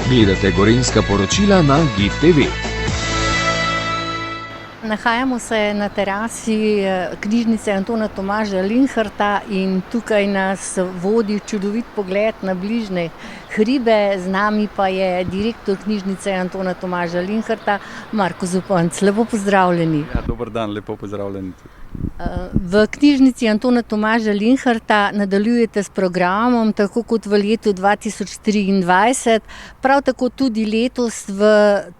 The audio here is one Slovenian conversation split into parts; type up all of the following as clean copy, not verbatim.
Gledate Gorenjska poročila na GIF TV. Nahajamo se na terasi knjižnice Antona Tomaža Linharta in tukaj nas vodi čudovit pogled na bližnje hribe. Z nami pa je direktor knjižnice Antona Tomaža Linharta, Marko Zupanc. Lepo pozdravljeni. Ja, dober dan, lepo pozdravljeni. V knjižnici Antona Tomaža Linharta nadaljujete s programom, tako kot v letu 2023. Prav tako tudi letos v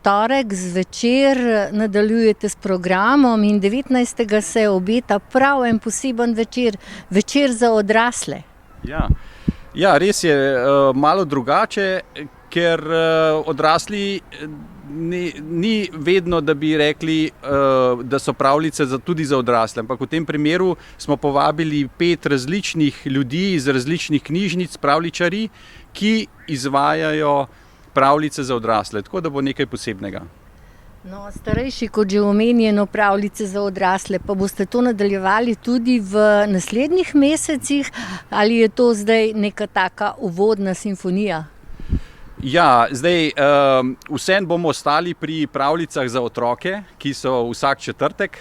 torek zvečer nadaljujete s programom in 19. se obeta prav en poseben večer za odrasle. Ja, res je malo drugače, ker odrasli ni vedno, da bi rekli, da so pravljice tudi za odrasle, ampak v tem primeru smo povabili 5 različnih ljudi iz različnih knjižnic, pravljičarji, ki izvajajo pravljice za odrasle, tako da bo nekaj posebnega. No, starejši, kot že omenjeno, pravljice za odrasle, pa boste to nadaljevali tudi v naslednjih mesecih, ali je to zdaj neka taka uvodna simfonija? Ja, zdaj vseeno bomo ostali pri pravljicah za otroke, ki so vsak četrtek,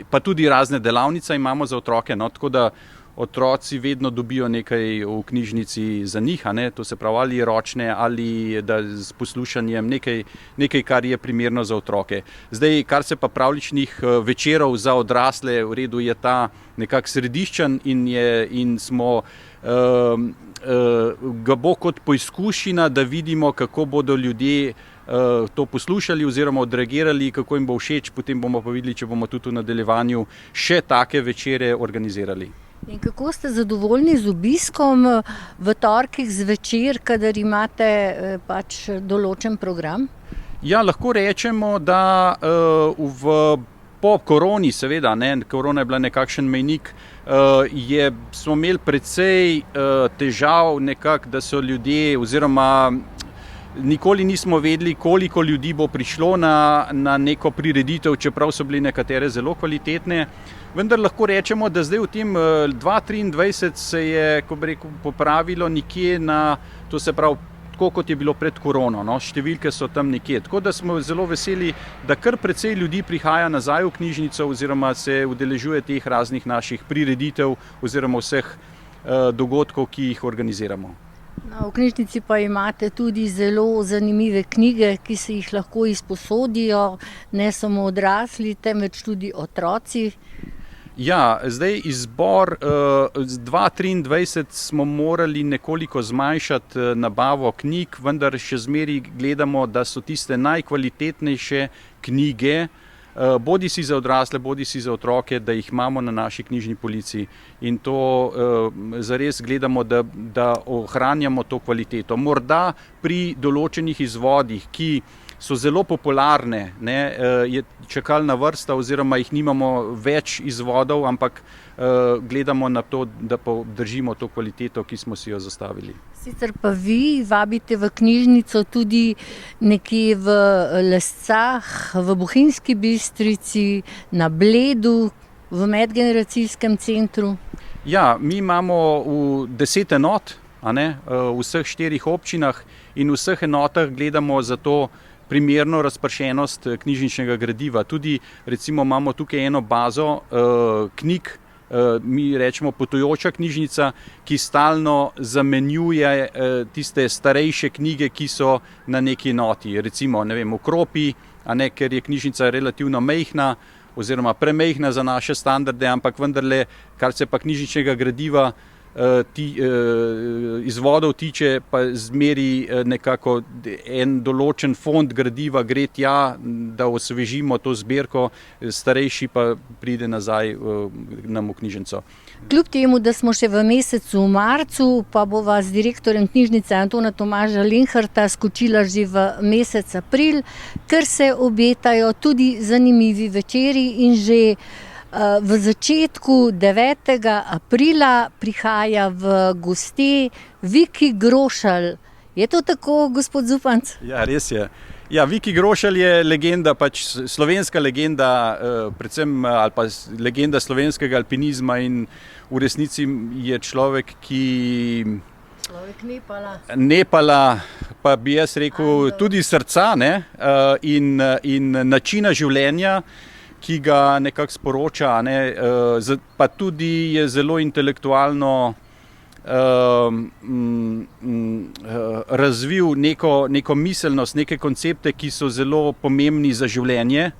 pa tudi razne delavnice imamo za otroke, tako da otroci vedno dobijo nekaj v knjižnici za njih, to se pravi ali ročne ali da s poslušanjem nekaj, kar je primerno za otroke. Zdaj, kar se pa pravljičnih večerov za odrasle, v redu je ta nekak središčen in smo ga bo kot poizkušina, da vidimo, kako bodo ljudje to poslušali oziroma odreagirali, kako jim bo všeč, potem bomo pa videli, če bomo tudi v nadaljevanju še take večere organizirali. In kako ste zadovoljni z obiskom v torkih zvečer, kadar imate določen program? Ja, lahko rečemo, da po koroni, seveda, korona je bila nekakšen mejnik, smo imeli precej težav nekako, da so ljudje oziroma nikoli nismo vedeli, koliko ljudi bo prišlo na neko prireditev, čeprav so bili nekatere zelo kvalitetne. Vendar lahko rečemo, da zdaj v tem 2023 se je, ko bi rekel, popravilo nekje na, to se pravi, tako kot je bilo pred korono, številke so tam nekje. Tako da smo zelo veseli, da kar precej ljudi prihaja nazaj v knjižnico oziroma se udeležuje teh raznih naših prireditev oziroma vseh dogodkov, ki jih organiziramo. V knjižnici pa imate tudi zelo zanimive knjige, ki se jih lahko izposodijo, ne samo odrasli, temveč tudi otroci. Ja, zdaj izbor 2023 smo morali nekoliko zmanjšati nabavo knjig, vendar še zmeraj gledamo, da so tiste najkvalitetnejše knjige, bodisi za odrasle, bodisi za otroke, da jih imamo na naši knjižni polici in to zares gledamo, da ohranjamo to kvaliteto. Morda pri določenih izvodih, ki so zelo popularne, je čakalna vrsta oziroma jih nimamo več izvodov, ampak gledamo na to, da držimo to kvaliteto, ki smo si jo zastavili. Sicer pa vi vabite v knjižnico tudi nekje v Lescah, v Bohinjski Bistrici, na Bledu, v medgeneracijskem centru. Ja, mi imamo 10 enot v vseh 4 občinah in v vseh enotah gledamo za to primerno razpršenost knjižničnega gradiva. Tudi recimo imamo tukaj eno bazo knjig, mi rečemo potujoča knjižnica, ki stalno zamenjuje tiste starejše knjige, ki so na neki enoti. Recimo, v Kropi, ker je knjižnica relativno majhna oziroma premajhna za naše standarde, ampak vendarle, kar se pa knjižničnega gradiva izvodov tiče, pa zmeri nekako en določen fond gradiva gre tja, da osvežimo to zbirko, starejši pa pride nazaj nam v knjižnico. Kljub temu, da smo še v mesecu marcu, pa bova z direktorjem knjižnice Antona Tomaža Linharta skočila že v mesec april, ker se obetajo tudi zanimivi večeri in že v začetku 9. aprila prihaja v goste Viki Grošelj. Je to tako, gospod Zupanc? Ja, res je. Ja, Viki Grošelj je legenda, slovenska legenda, predvsem ali pa legenda slovenskega alpinizma in v resnici je človek, ki Človek Nepala, pa bi jaz rekel tudi srca, ne, in načina življenja, ki ga nekako sporoča, ne, pa tudi je zelo intelektualno razvil neko miselnost, neke koncepte, ki so zelo pomembni za življenje.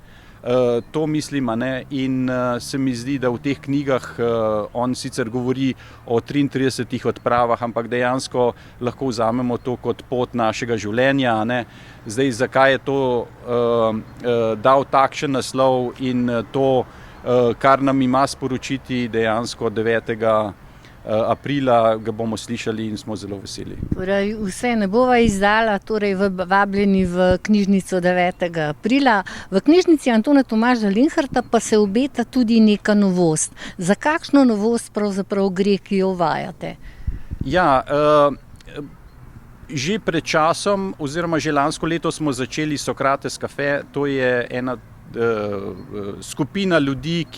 To mislim, ne, in se mi zdi, da v teh knjigah on sicer govori o 33 odpravah, ampak dejansko lahko vzamemo to kot pot našega življenja, ne. Zdaj, zakaj je to dal takšen naslov in to, kar nam ima sporočiti dejansko 9. aprila, ga bomo slišali in smo zelo veseli. Torej, vse ne bova izdala, torej vabljeni v knjižnico 9. aprila. V knjižnici Antona Tomaža Linharta pa se obeta tudi neka novost. Za kakšno novost pravzaprav gre, ki jo uvajate? Ja, že pred časom, oziroma že lansko leto smo začeli Sokrates Cafe. To je ena skupina ljudi,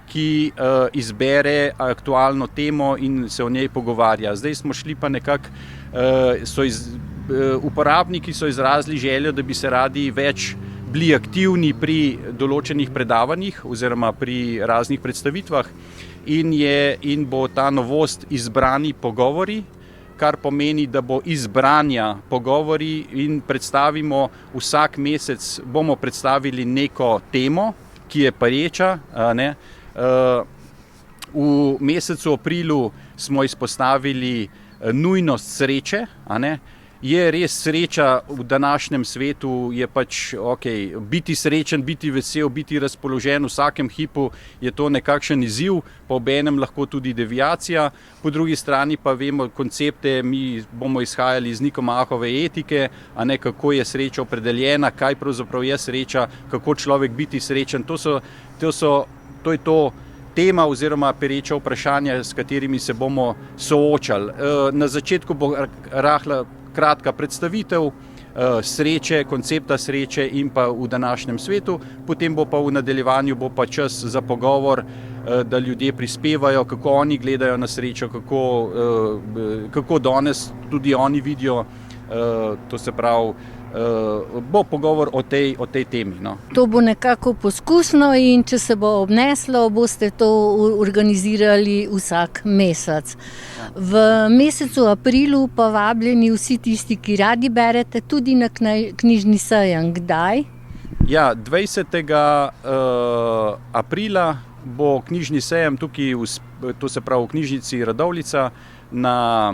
ki izbere aktualno temo in se o njej pogovarja. Zdaj smo šli pa nekako, uporabniki so izrazili željo, da bi se radi več bili aktivni pri določenih predavanjih oziroma pri raznih predstavitvah in bo ta novost izbrani pogovori, kar pomeni, da bo izbranja pogovori in predstavimo vsak mesec, bomo predstavili neko temo, ki je pereča, ne. V mesecu aprilu smo izpostavili nujnost sreče, a ne. Je res sreča v današnjem svetu, je pač biti srečen, biti vesel, biti razpoložen v vsakem hipu, je to nekakšen izziv, pa obenem lahko tudi deviacija. Po drugi strani pa vemo koncepte, mi bomo izhajali iz Nikomahove etike, a ne, kako je sreča opredeljena, kaj pravzaprav je sreča, kako človek biti srečen. To je to tema oziroma pereča vprašanja, s katerimi se bomo soočali. Na začetku bo rahla kratka predstavitev sreče, koncepta sreče in pa v današnjem svetu, potem bo pa v nadaljevanju bo pa čas za pogovor, da ljudje prispevajo, kako oni gledajo na srečo, kako danes tudi oni vidijo, to se pravi, bo pogovor o tej temi. No. To bo nekako poskusno in če se bo obneslo, boste to organizirali vsak mesec. V mesecu aprilu pa vabljeni vsi tisti, ki radi berete, tudi na knjižni sejem. Kdaj? Ja, 20. aprila bo knjižni sejem tukaj, to se pravi v knjižnici Radovljica, na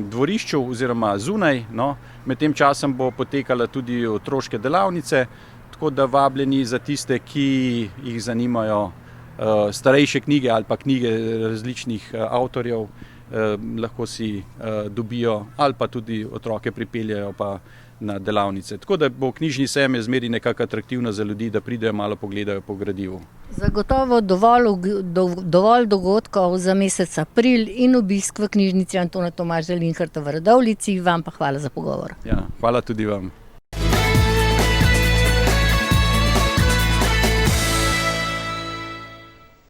dvorišču oziroma zunaj, no. Med tem časom bo potekala tudi otroške delavnice, tako da vabljeni za tiste, ki jih zanimajo starejše knjige ali pa knjige različnih avtorjev, lahko si dobijo ali pa tudi otroke pripeljajo pa na delavnice. Tako da bo knjižni sejem zmeraj nekako atraktivna za ljudi, da pridejo malo pogledajo po gradivu. Zagotovo dovolj dogodkov za mesec april in obisk v knjižnici Antona Tomaža Linharta v Radovljici. Vam pa hvala za pogovor. Ja, hvala tudi vam.